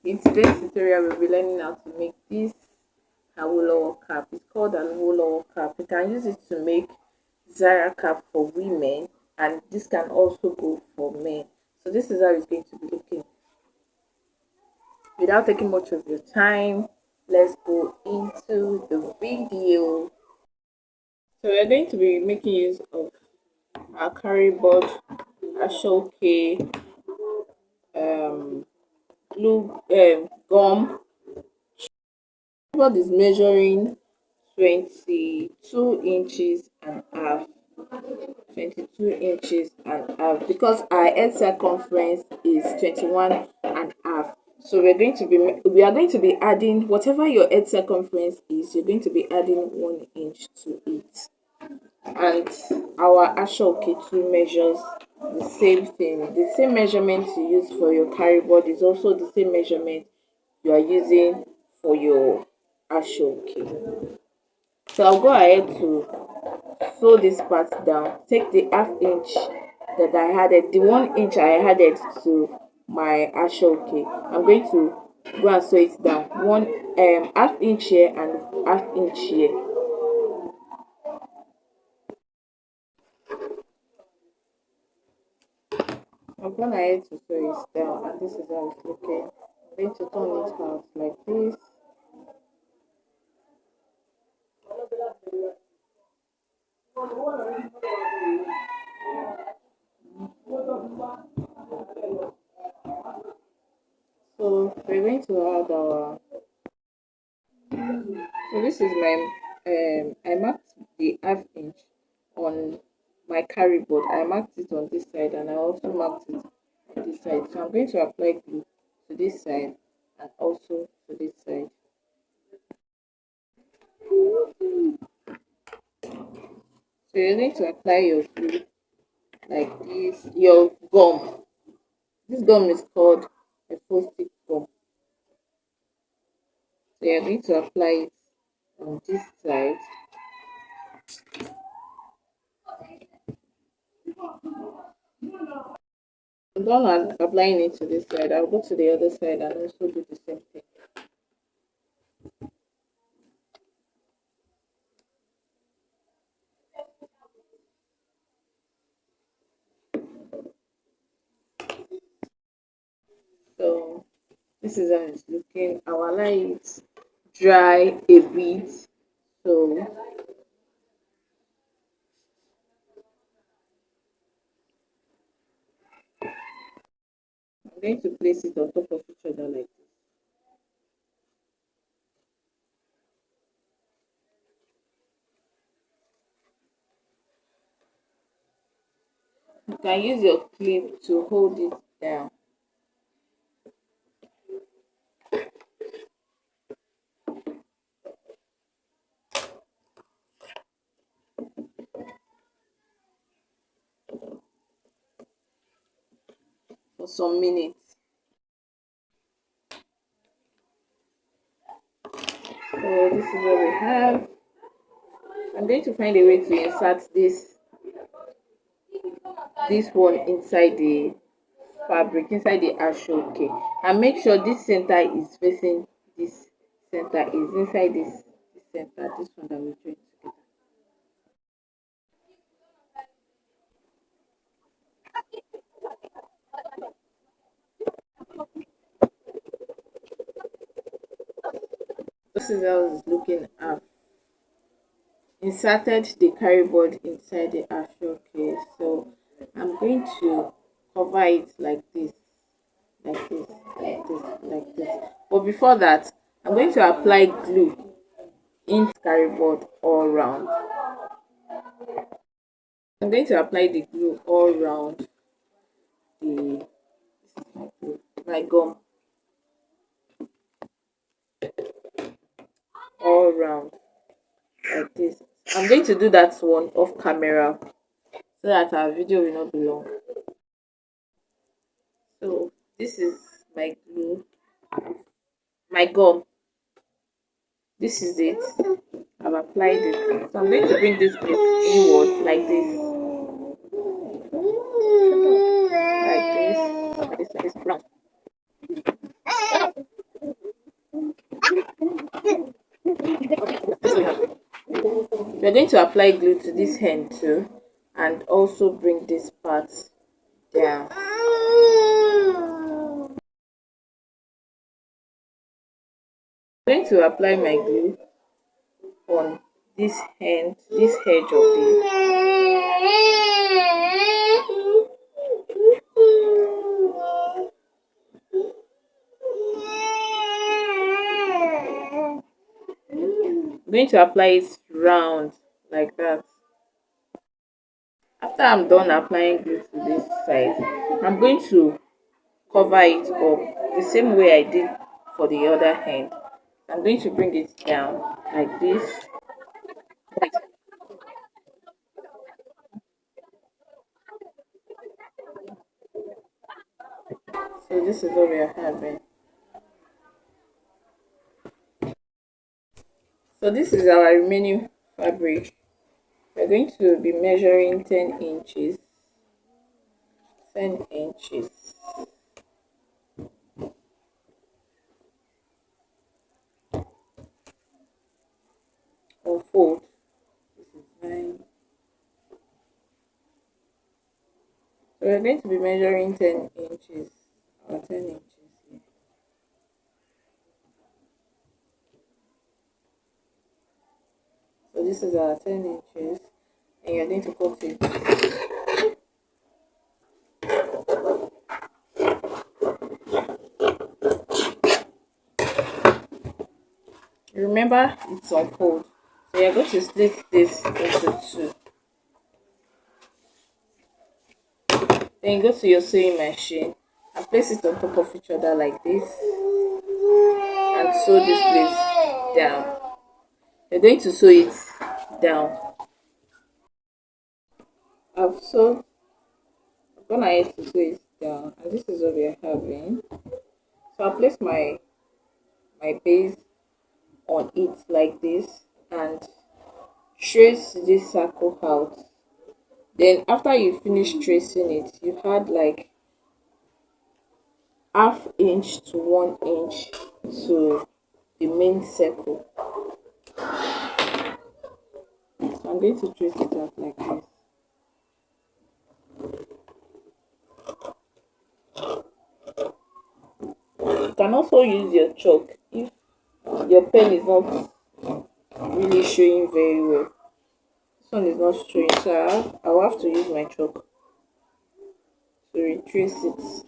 In today's tutorial, we'll be learning how to make this Awolowo cap. It's called an Awolowo cap. You can use it to make Zara cap for women, and this can also go for men. So this is how it's going to be looking. Without taking much of your time, let's go into the video. So we're going to be making use of our Cariboard, our showcase, um, glue, gum. Cariboard is measuring 22 inches and half. 22 inches and half because our head circumference is 21 and half. So we are going to be adding whatever your head circumference is, you're going to be adding 1 inch to it. And our ashoke too measures the same thing. The same measurement you use for your Cariboard is also the same measurement you are using for your ashoke. So I'll go ahead to sew this part down. Take the ½ inch that I added, the 1 inch I added to my ashoke. I'm going to go and sew it down. ½ inch here and ½ inch here. I've gone ahead to sew it down, and this is how it's looking. I'm going to turn it out like this. So we're going to add our. So this is my. I marked the ½ inch on my Cariboard. I marked it on this side, and I also marked it on this side. So I'm going to apply glue to this side and also to this side. So you're going to apply your glue like this. Your gum. This gum is called a post-it gum. So you're going to apply it on this side. I'm done applying it to this side. I'll go to the other side and also do the same thing. So this is how it's looking. I'll allow it dry a bit. So I'm going to place it on top of each other like this. You can use your clip to hold it down. For some minutes. So this is what we have. I'm going to find a way to insert this one inside the fabric, inside the ashoke, and make sure this center is facing this center, is inside this center, this one that we join together. This is how it's looking. I've inserted the Cariboard inside the ashoke, so I'm going to cover it like this, like this, like this, like this. But before that, I'm going to apply glue in Cariboard all around. I'm going to apply the glue all around the my gum, all around like this. I'm going to do that one off camera so that our video will not be long. So this is my glue, my gum. This is it. I've applied it. So I'm going to bring this place inward like this. Like this. Like this, like this. We're going to apply glue to this hand too, and also bring this part down. I'm going to apply my glue on this hand, this edge of the. I'm going to apply it round like that. After I'm done applying glue to this side, I'm going to cover it up the same way I did for the other hand. I'm going to bring it down like this. So this is what we are having. So this is our remaining fabric. We're going to be measuring 10 inches. 10 inches. Or fold. This is 9. So we're going to be measuring 10 inches. Or 10 inches here. So this is our 10 inches. And you're going to cut it. Remember, it's on fold. So you're going to split this into 2. Then you go to your sewing machine and place it on top of each other like this. And sew this place down. You're going to sew it down. I've gone ahead to sew it down, and this is what we are having. So I'll place my base on it like this and trace this circle out. Then after you finish tracing it, you add like ½ inch to 1 inch to the main circle. So I'm going to trace it out like this. You can also use your chalk if your pen is not really showing very well. This one is not showing, so I'll have to use my chalk to retrace it.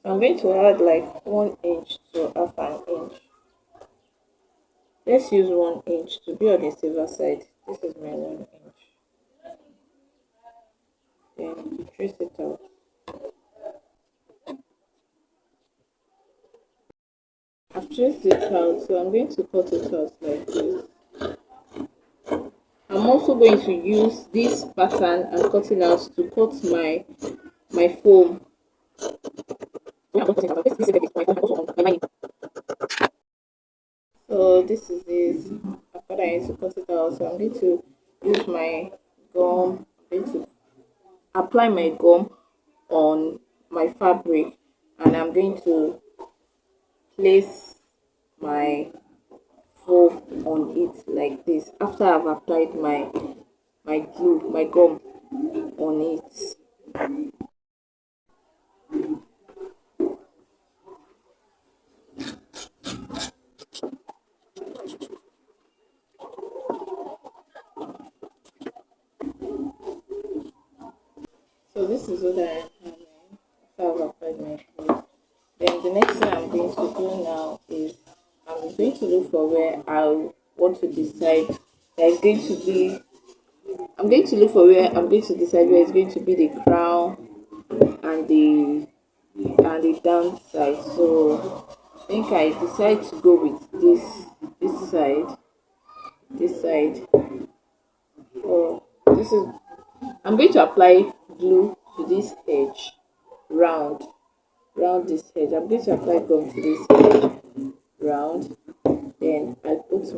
I'm going to add like 1 inch to ½ an inch. Let's use 1 inch to be on the safer side. This is my 1 inch. Then trace it out. I've traced it out, so I'm going to cut it out like this. I'm also going to use this pattern and cutting out to cut my foam. So this is it. After I need to cut it out, so I'm going to use my gum. I'm going to apply my gum on my fabric, and I'm going to place my foam on it like this after I've applied my glue, my gum on it. So this is what I am having after I've applied my glue. Then the next thing I'm going to do now is I'm going to look for where I want to decide that it's going to be. I'm going to look for where I'm going to decide where it's going to be the crown and the downside. So I think I decide to go with this side. This side. So this is. I'm going to apply glue to this edge, round this edge. I'm going to apply gum to this edge, round. Then I put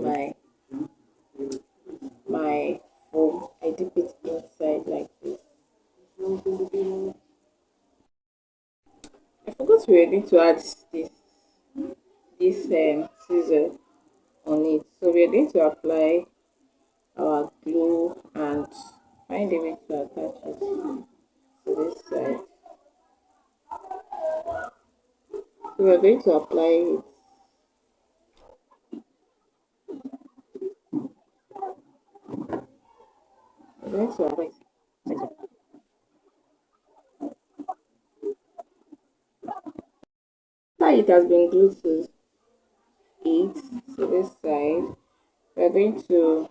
my foam. I dip it inside like this. we're going to add this scissor on it. So we're going to apply our glue and find a way to attach it to this side. So we're going to apply it. We're going to apply it. After it has been glued to it, to this side, we're going to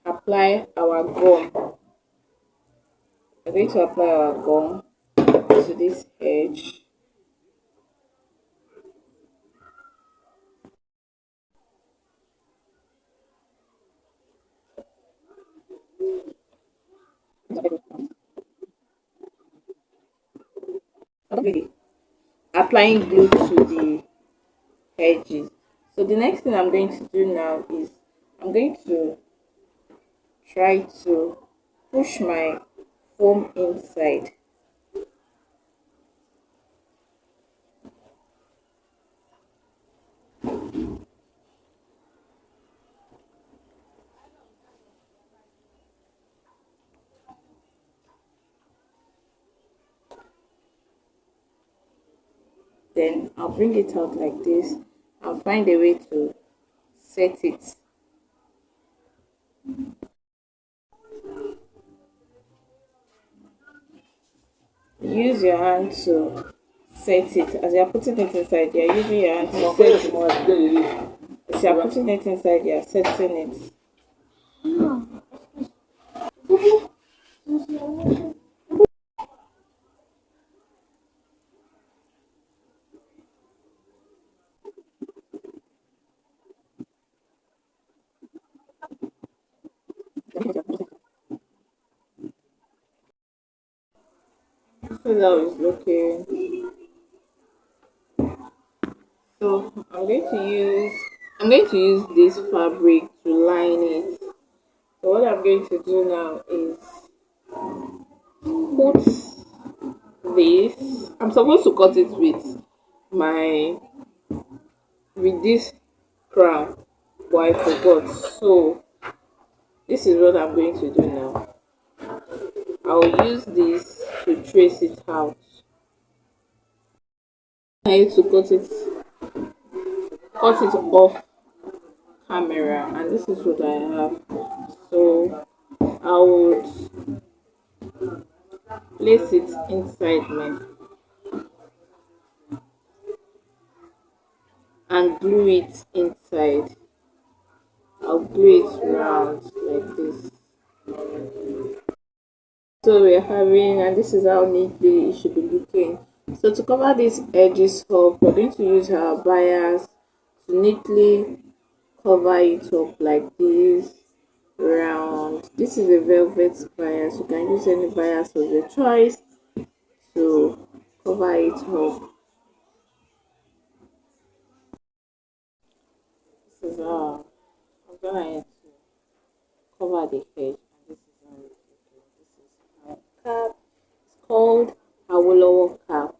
apply our gum. We're going to apply our gum to this edge. Really applying glue to the edges. So the next thing I'm going to do now is I'm going to try to push my foam inside. Then I'll bring it out like this and find a way to set it. Use your hand to set it. As you're putting it inside, you're using your hand to set it. As you're putting it inside, you're setting it. So now it's looking. So I'm going to use this fabric to line it. So what I'm going to do now is put this. I'm supposed to cut it with my with this crown, but I forgot. So this is what I'm going to do now. I'll use this to trace it out. I need to cut it off camera, and this is what I have. So I would place it inside my and glue it inside. I'll glue it round like this. So we're having, and this is how neatly it should be looking. So to cover these edges up, we're going to use our bias to neatly cover it up like this round. This is a velvet bias. You can use any bias of your choice to cover it up. This is how I'm going to cover the edge, and this is how it's looking. This is our cap. It's called Awolowo cap.